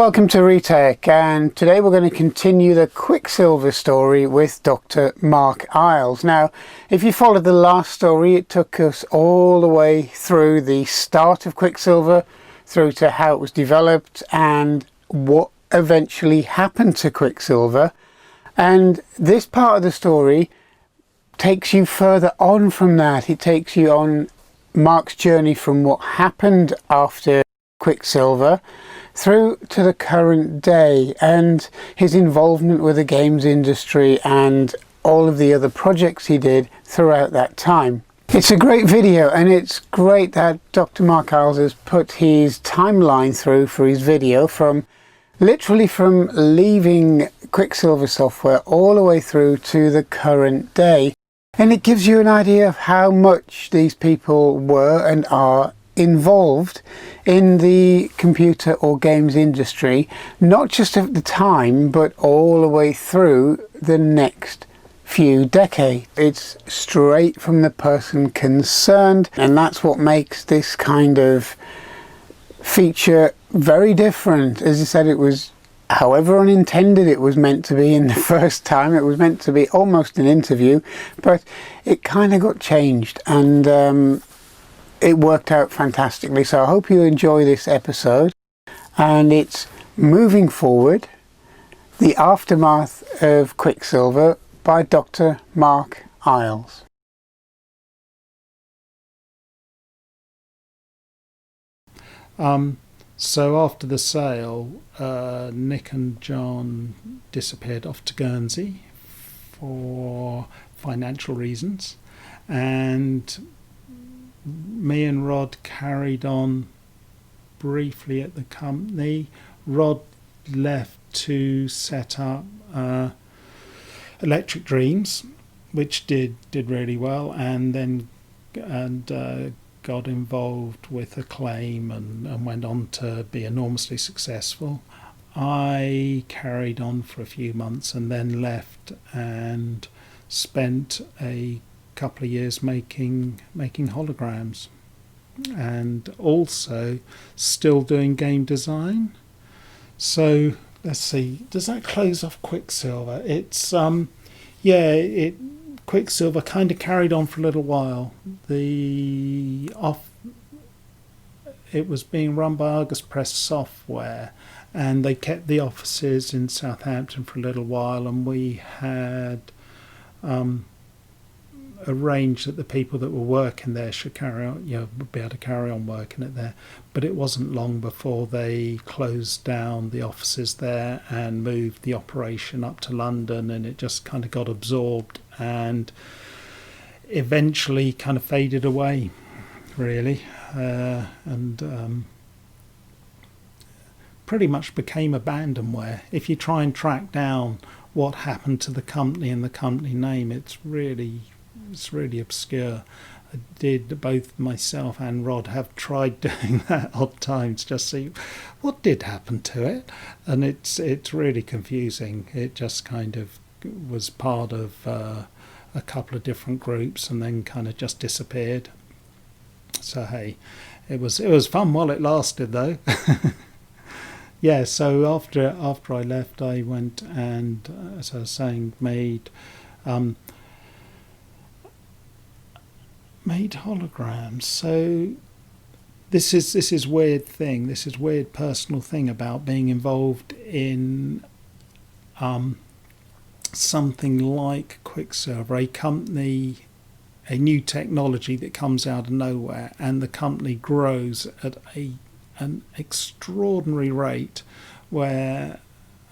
Welcome to Retech, and today we're going to continue the Quicksilva story with Dr. Mark Eyles. Now, if you followed the last story, it took us all the way through the start of Quicksilva, through to how it was developed and what eventually happened to Quicksilva. And this part of the story takes you further on from that. It takes you on Mark's journey from what happened after Quicksilva through to the current day and his involvement with the games industry and all of the other projects he did throughout that time. It's a great video, and it's great that Dr. Mark Eyles has put his timeline through for his video from literally from leaving Quicksilva Software all the way through to the current day. And it gives you an idea of how much these people were and are involved in the computer or games industry, not just at the time, but all the way through the next few decades. It's straight from the person concerned, and that's what makes this kind of feature very different. As I said, it was, however unintended it was meant to be in the first time, it was meant to be almost an interview, but it kind of got changed, and it worked out fantastically. So I hope you enjoy this episode, and it's moving forward, the aftermath of Quicksilva by Dr. Mark Eyles. So after the sale, Nick and John disappeared off to Guernsey for financial reasons, and me and Rod carried on briefly at the company. Rod left to set up Electric Dreams, which did really well, and then got involved with Acclaim and went on to be enormously successful. I carried on for a few months and then left and spent a couple of years making holograms, and also still doing game design. So let's see, does that close off Quicksilva? It's Quicksilva kind of carried on for a little while. It was being run by Argus Press Software, and they kept the offices in Southampton for a little while, and we had arranged that the people that were working there should carry on, be able to carry on working it there. But it wasn't long before they closed down the offices there and moved the operation up to London, and it just kind of got absorbed and eventually kind of faded away, really, and pretty much became abandonware. If you try and track down what happened to the company and the company name, it's really obscure. Both myself and Rod have tried doing that odd times, just see what did happen to it, and it's really confusing. It just kind of was part of a couple of different groups and then kind of just disappeared. So hey, it was fun while it lasted, though. Yeah, so after I left, I went and, as I was saying, made holograms. So this is weird personal thing about being involved in something like Quicksilva, a company, a new technology that comes out of nowhere, and the company grows at an extraordinary rate, where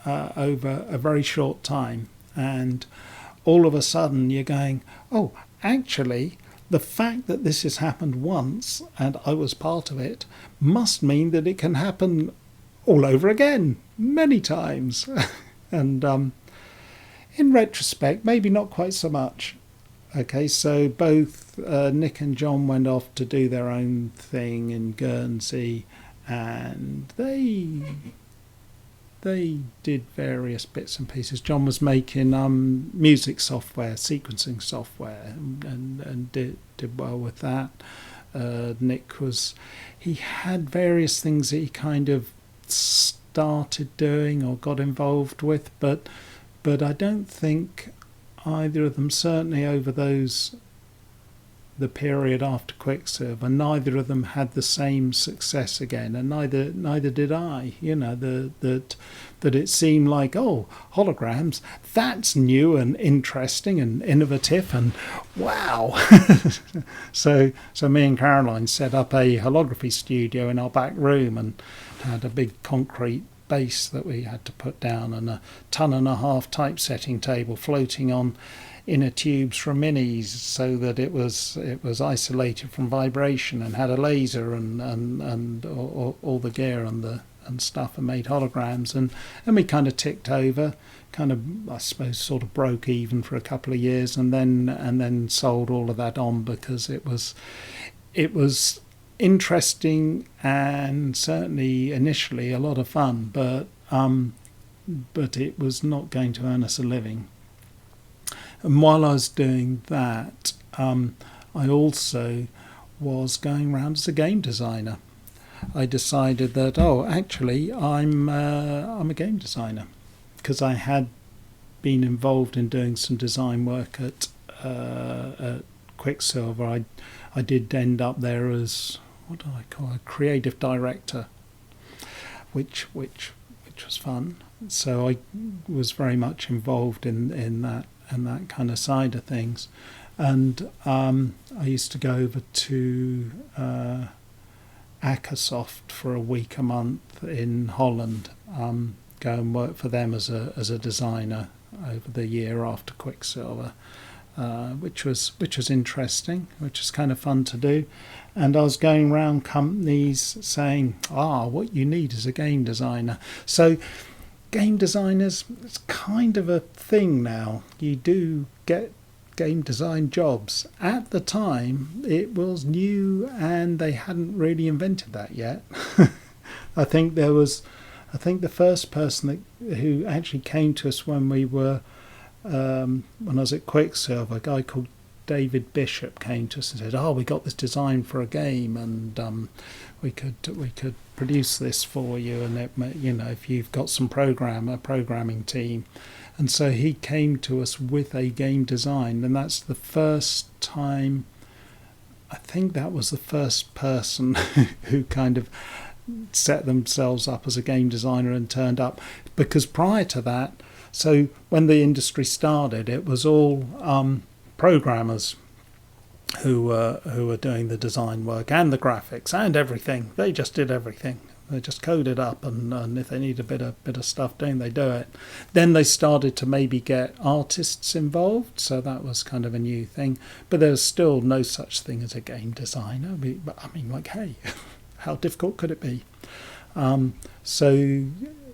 over a very short time, and all of a sudden you're going, oh, actually the fact that this has happened once and I was part of it must mean that it can happen all over again many times. And in retrospect, maybe not quite so much. Okay, so both Nick and John went off to do their own thing in Guernsey, and they did various bits and pieces. John was making music software, sequencing software, and did well with that. Nick he had various things that he kind of started doing or got involved with, but I don't think either of them, certainly over the period after Quicksilva, neither of them had the same success again, and neither did I. That it seemed like, oh, holograms, that's new and interesting and innovative, and wow. So me and Caroline set up a holography studio in our back room and had a big concrete base that we had to put down and 1.5 ton typesetting table floating on inner tubes from minis, so that it was isolated from vibration and had a laser and all the gear and stuff, and made holograms, and we kind of ticked over, kind of, I suppose, sort of broke even for a couple of years, and then sold all of that on, because it was interesting and certainly initially a lot of fun, but it was not going to earn us a living. And while I was doing that, I also was going around as a game designer. I decided that, actually, I'm a game designer, because I had been involved in doing some design work at Quicksilva. I did end up there as, what do I call, a creative director, which was fun. So I was very much involved in that and that kind of side of things. And I used to go over to Akersoft for a week a month in Holland, go and work for them as a designer over the year after Quicksilva, which was interesting, which was kind of fun to do. And I was going around companies saying, what you need is a game designer. So game designers, it's kind of a thing now. You do get game design jobs. At the time, it was new and they hadn't really invented that yet. I think the first person who actually came to us when we were, when I was at Quicksilva, a guy called David Bishop came to us and said, we got this design for a game, and we could produce this for you, and if you've got some programming team. And so he came to us with a game design, and that's the first time, I think that was the first person who kind of set themselves up as a game designer and turned up. Because prior to that, so when the industry started, it was all programmers who were doing the design work and the graphics and everything. They just did everything. They just coded up, and if they need a bit of stuff doing, they do it. Then they started to maybe get artists involved, so that was kind of a new thing. But there's still no such thing as a game designer. Hey, how difficult could it be? So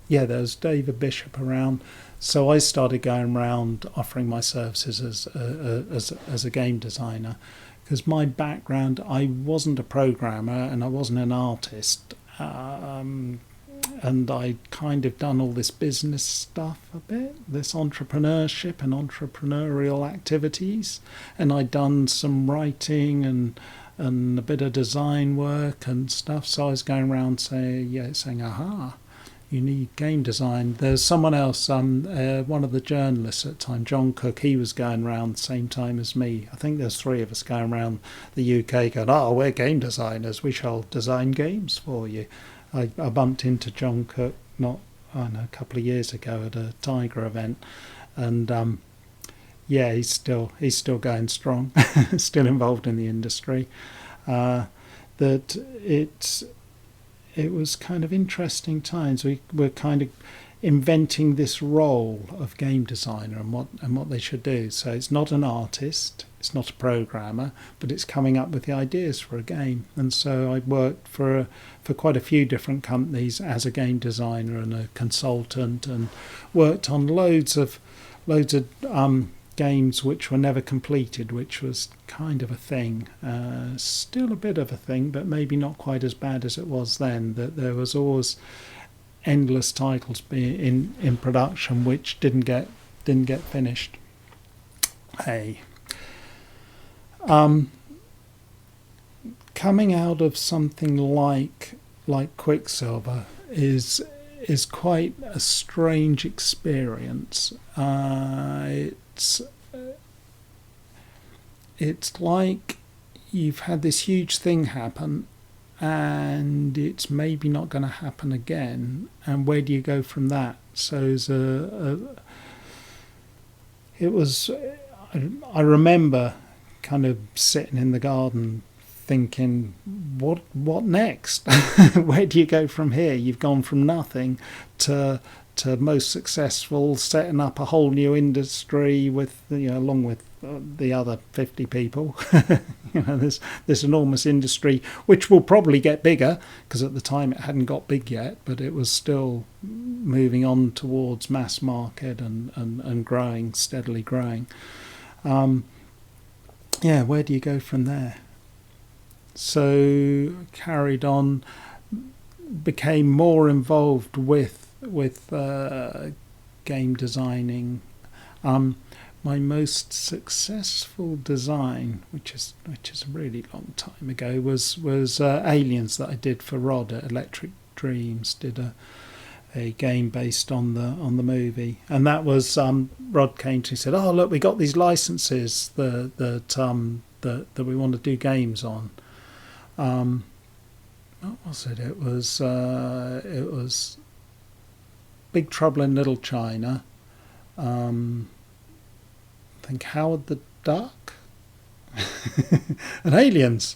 yeah, there's David Bishop around. So I started going around offering my services as a game designer, because my background, I wasn't a programmer and I wasn't an artist. And I'd kind of done all this business stuff a bit, this entrepreneurship and entrepreneurial activities, and I'd done some writing and a bit of design work and stuff. So I was going around saying, you need game design. There's someone else, one of the journalists at the time, John Cook, he was going around the same time as me. I think there's 3 of us going around the UK going, we're game designers, we shall design games for you. I bumped into John Cook a couple of years ago at a Tiger event, and he's still going strong, still involved in the industry. It was kind of interesting times. We were kind of inventing this role of game designer and what they should do. So it's not an artist, it's not a programmer, but it's coming up with the ideas for a game. And so I worked for quite a few different companies as a game designer and a consultant, and worked on loads of games which were never completed, which was kind of a thing. Still a bit of a thing, but maybe not quite as bad as it was then. That there was always endless titles being in production which didn't get finished. Coming out of something like Quicksilva is quite a strange experience. It's like you've had this huge thing happen, and it's maybe not going to happen again. And where do you go from that? So I remember kind of sitting in the garden thinking, what next? Where do you go from here? You've gone from nothing to most successful, setting up a whole new industry with, along with the other 50 people. This enormous industry, which will probably get bigger, because at the time it hadn't got big yet, but it was still moving on towards mass market and growing, steadily growing. Where do you go from there? So carried on, became more involved with game designing. My most successful design, which is a really long time ago, was Aliens that I did for Rod at Electric Dreams. Did a game based on the movie, and that was Rod came to me and said, "Oh look, we got these licenses that we want to do games on." What was it? It was Big Trouble in Little China. I think Howard the Duck and Aliens.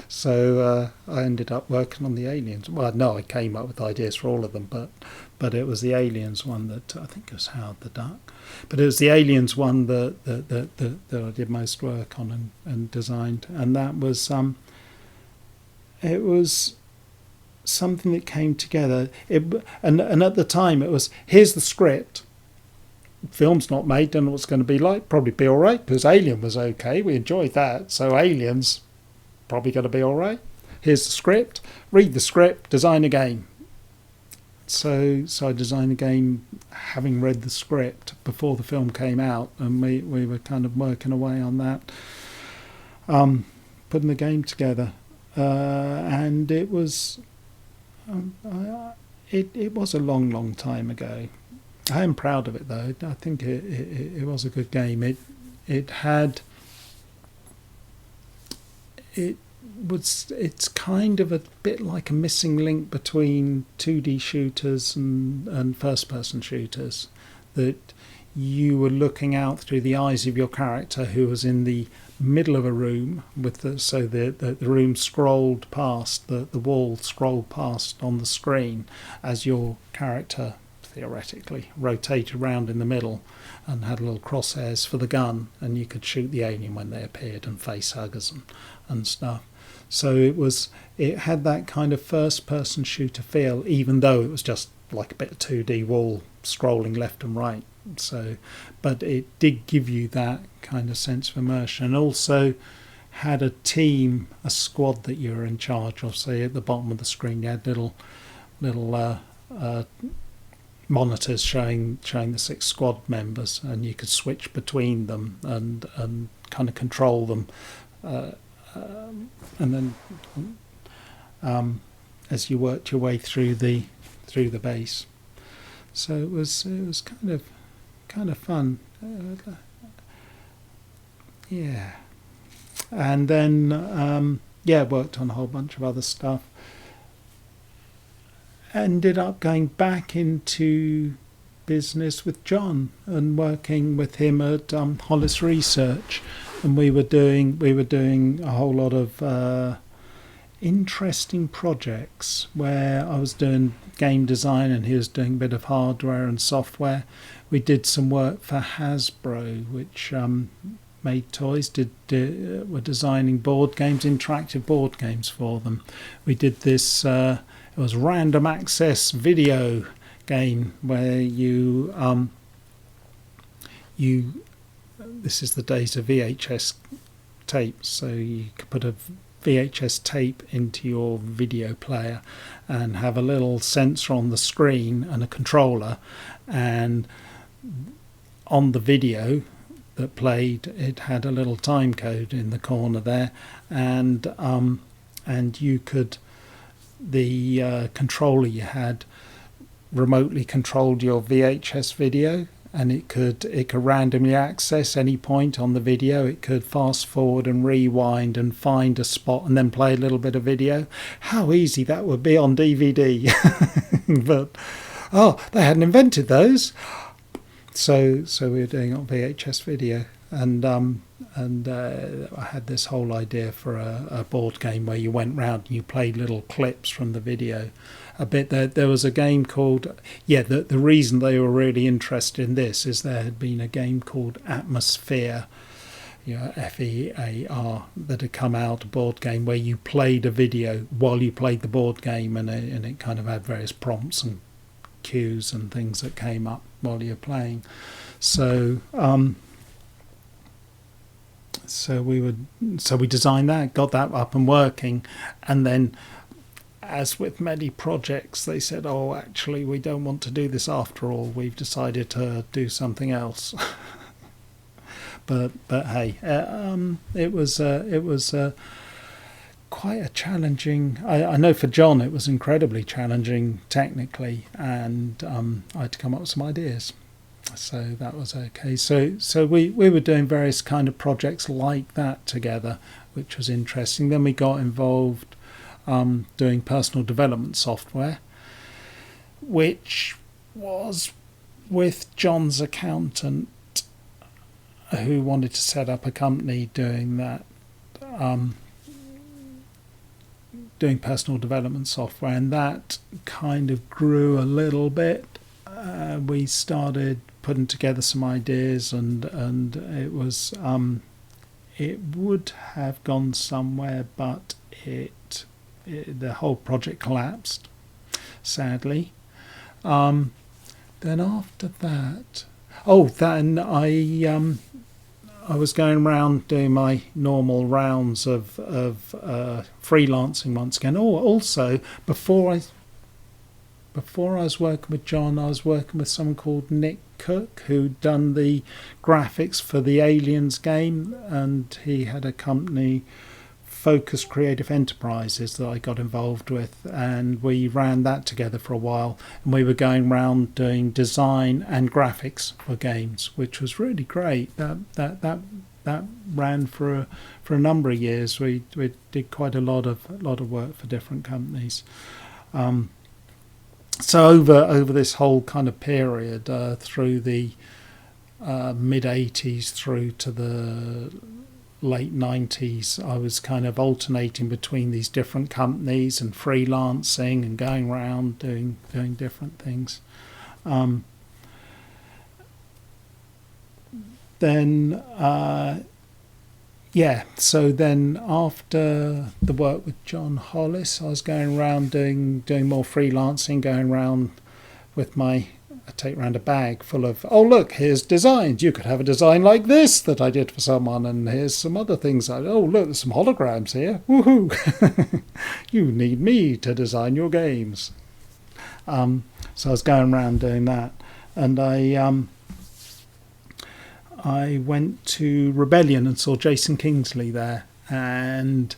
So I ended up working on the Aliens. Well, no, I came up with ideas for all of them, but it was the Aliens one that I think it was Howard the Duck. But it was the Aliens one that I did most work on and designed, and that was it was something that came together. And at the time it was, here's the script. Film's not made, don't know what it's going to be like. Probably be all right, because Alien was okay. We enjoyed that. So Aliens, probably going to be all right. Here's the script. Read the script. Design a game. So I designed a game having read the script before the film came out, and we were kind of working away on that, putting the game together. And it was it was a long time ago. I am proud of it though. I think it was a good game. It's kind of a bit like a missing link between 2D shooters and first person shooters, that you were looking out through the eyes of your character, who was in the middle of a room with the room scrolled past, the wall scrolled past on the screen as your character theoretically rotated around in the middle and had little crosshairs for the gun, and you could shoot the alien when they appeared and face huggers and stuff. So it had that kind of first person shooter feel, even though it was just like a bit of 2D wall scrolling left and right. So, but it did give you that kind of sense of immersion, and also had a team, a squad that you were in charge of. Say at the bottom of the screen you had little monitors showing the 6 squad members, and you could switch between them and kind of control them, and then as you worked your way through the base. So it was kind of fun. And then worked on a whole bunch of other stuff. Ended up going back into business with John and working with him at Hollis Research, and we were doing a whole lot of interesting projects where I was doing game design and he was doing a bit of hardware and software. We did some work for Hasbro, which made toys, were designing board games, interactive board games for them. We did this it was random access video game where you this is the days of VHS tapes, so you could put a VHS tape into your video player and have a little sensor on the screen and a controller, and on the video that played it had a little time code in the corner there, and you could, the controller you had remotely controlled your VHS video, and it could randomly access any point on the video. It could fast forward and rewind and find a spot and then play a little bit of video. How easy that would be on DVD. But they hadn't invented those. So we were doing it on VHS video, and I had this whole idea for a board game where you went round and you played little clips from the video. A bit there was a game called the reason they were really interested in this is there had been a game called Atmosphere, FEAR, that had come out, a board game where you played a video while you played the board game, and it kind of had various prompts and cues and things that came up while you're playing. So we designed that, got that up and working, and then, as with many projects, they said, actually, we don't want to do this after all. We've decided to do something else. but hey, it was quite a challenging. I know for John it was incredibly challenging technically, and I had to come up with some ideas. So that was okay. So we were doing various kind of projects like that together, which was interesting. Then we got involved doing personal development software, which was with John's accountant, who wanted to set up a company doing that, doing personal development software, and that kind of grew a little bit. We started putting together some ideas, and it was it would have gone somewhere, but the whole project collapsed, sadly. Then after that, then I was going around doing my normal rounds of freelancing once again. Also, before I was working with John, I was working with someone called Nick Cook, who'd done the graphics for the Aliens game, and he had a company, Focus Creative Enterprises, that I got involved with, and we ran that together for a while, and we were going around doing design and graphics for games, which was really great. That ran for a number of years. We did quite a lot of work for different companies. So over this whole kind of period, through the mid 80s through to the late 90s, I was kind of alternating between these different companies and freelancing and going around doing different things. So then after the work with John Hollis, I was going around doing more freelancing, going around with I take around a bag full of, look, here's designs. You could have a design like this that I did for someone, and here's some other things. Look, there's some holograms here. Woohoo! You need me to design your games. So I was going around doing that, and I went to Rebellion and saw Jason Kingsley there, and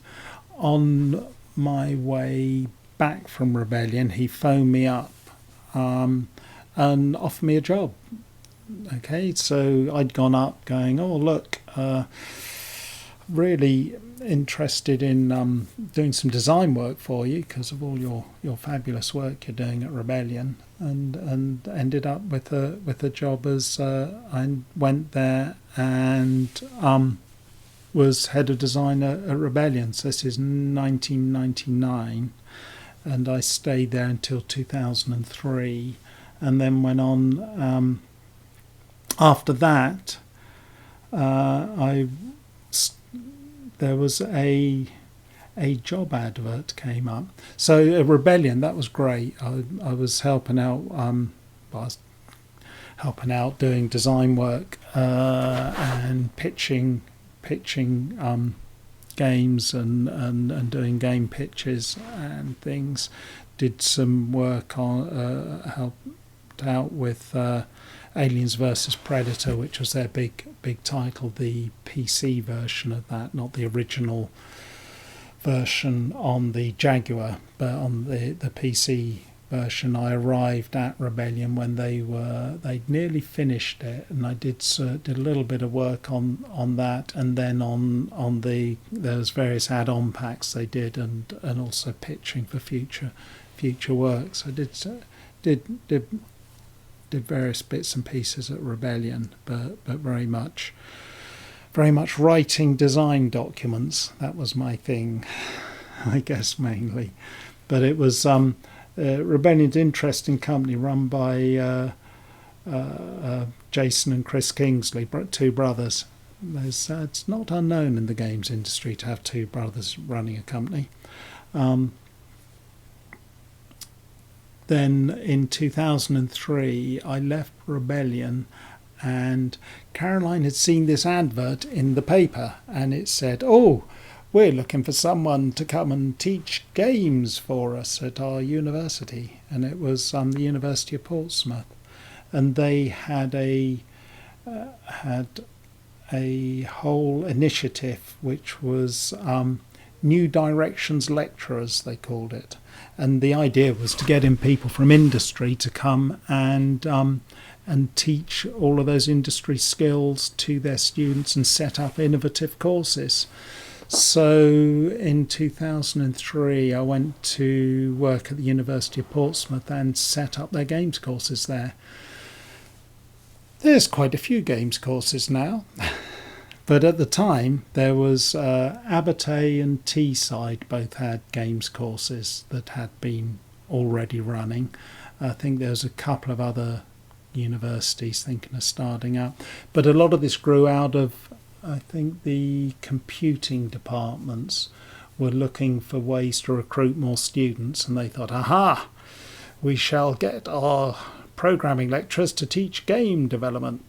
on my way back from Rebellion, he phoned me up and offered me a job. Okay, so I'd gone up going, look, really interested in doing some design work for you because of all your fabulous work you're doing at Rebellion, and ended up with a job as I went there and was head of design at Rebellion. So this is 1999, and I stayed there until 2003, and then went on. After that, there was a job advert came up. So at Rebellion, that was great. I was helping out. Doing design work and pitching games and doing game pitches and things. Did some work on helped out with Aliens versus Predator, which was their big title, the PC version of that, not the original version on the Jaguar, but on the PC version. I arrived at Rebellion when they'd nearly finished it, and I did a little bit of work on that, and then on there was various add-on packs they did, and also pitching for future works. I did various bits and pieces at Rebellion, but very much writing design documents. That was my thing, I guess, mainly. But it was Rebellion's interesting company run by Jason and Chris Kingsley, two brothers. It's not unknown in the games industry to have two brothers running a company. Then in 2003 I left Rebellion, and Caroline had seen this advert in the paper, and it said, "Oh, we're looking for someone to come and teach games for us at our university." And it was the University of Portsmouth, and they had a whole initiative which was New Directions Lecturers, they called it. And the idea was to get in people from industry to come and teach all of those industry skills to their students and set up innovative courses. So in 2003 I went to work at the University of Portsmouth and set up their games courses there. There's quite a few games courses now. But at the time, there was Abertay and Teesside both had games courses that had been already running. I think there was a couple of other universities thinking of starting up. But a lot of this grew out of, I think, the computing departments were looking for ways to recruit more students, and they thought, aha, we shall get our programming lecturers to teach game development,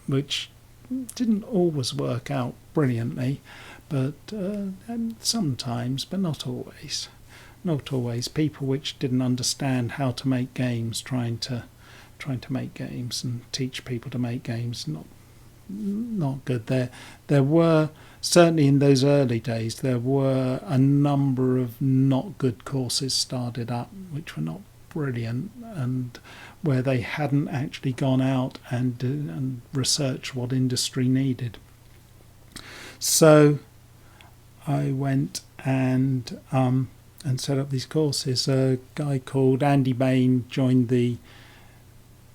which didn't always work out brilliantly, but and sometimes, but not always. Not always. People which didn't understand how to make games, trying to make games and teach people to make games, not good. There were, certainly in those early days, there were a number of not good courses started up which were not brilliant, and where they hadn't actually gone out and researched what industry needed. So I went and set up these courses. A guy called Andy Bain joined the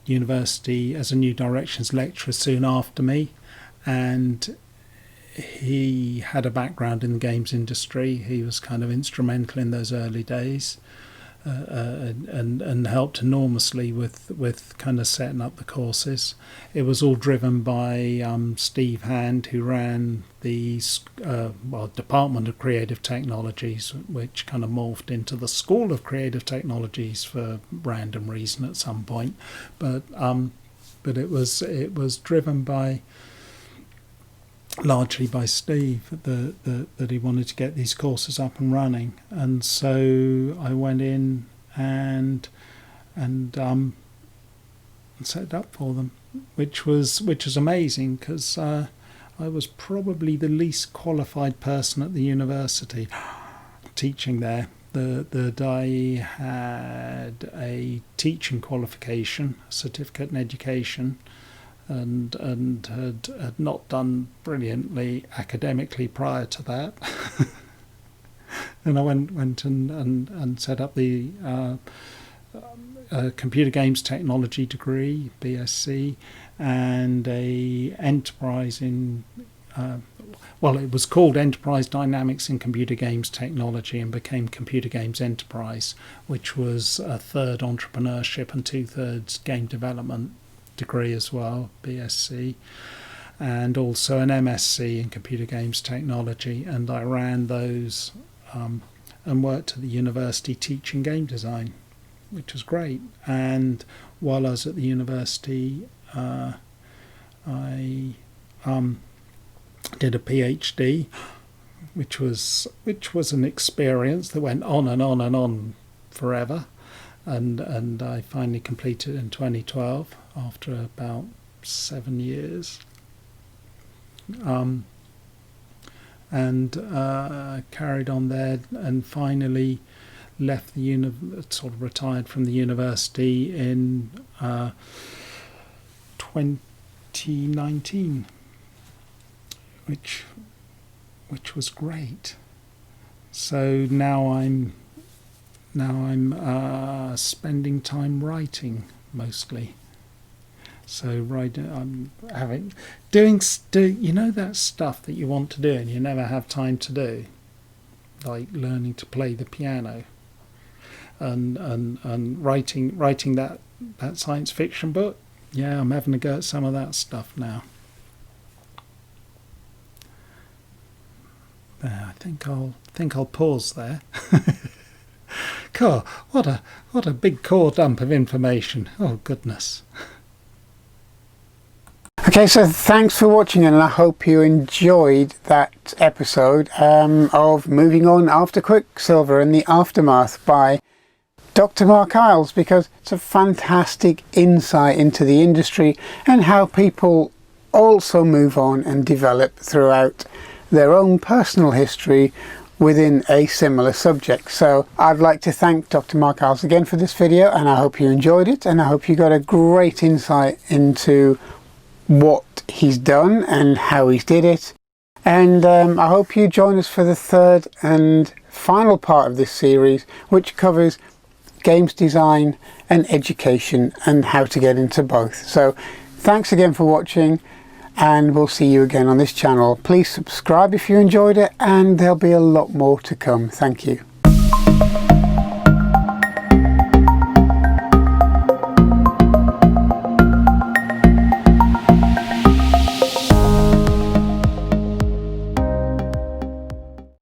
university as a New Directions lecturer soon after me, and he had a background in the games industry. He was kind of instrumental in those early days. And helped enormously with kind of setting up the courses. It was all driven by Steve Hand, who ran the Department of Creative Technologies, which kind of morphed into the School of Creative Technologies for random reason at some point. But it was driven largely by Steve that he wanted to get these courses up and running, and so I went in and set it up for them, which was amazing, because I was probably the least qualified person at the university teaching there. I had a teaching qualification, a certificate in education, and had not done brilliantly academically prior to that. And I went and set up the computer games technology degree, BSc, and a enterprise in it was called Enterprise Dynamics in Computer Games Technology and became Computer Games Enterprise, which was a third entrepreneurship and 2/3 game development degree as well, BSc, and also an MSc in Computer Games Technology. And I ran those and worked at the university teaching game design, which was great. And while I was at the university, I did a PhD, which was an experience that went on and on and on forever, and I finally completed it in 2012 after about 7 years, and carried on there, and finally left sort of retired from the university in 2019, which was great. So now I'm spending time writing mostly. So I'm doing you know, that stuff that you want to do and you never have time to do, like learning to play the piano, and writing that science fiction book. Yeah, I'm having a go at some of that stuff now. There, I think I'll pause there. God, what a big core dump of information. Oh goodness. Okay, so thanks for watching, and I hope you enjoyed that episode of Moving On After Quicksilva and the Aftermath by Dr. Mark Eyles, because it's a fantastic insight into the industry and how people also move on and develop throughout their own personal history within a similar subject. So I'd like to thank Dr. Mark Eyles again for this video, and I hope you enjoyed it, and I hope you got a great insight into what he's done and how he did it. And I hope you join us for the third and final part of this series, which covers games design and education and how to get into both. So thanks again for watching, and we'll see you again on this channel. Please subscribe if you enjoyed it, and there'll be a lot more to come. Thank you.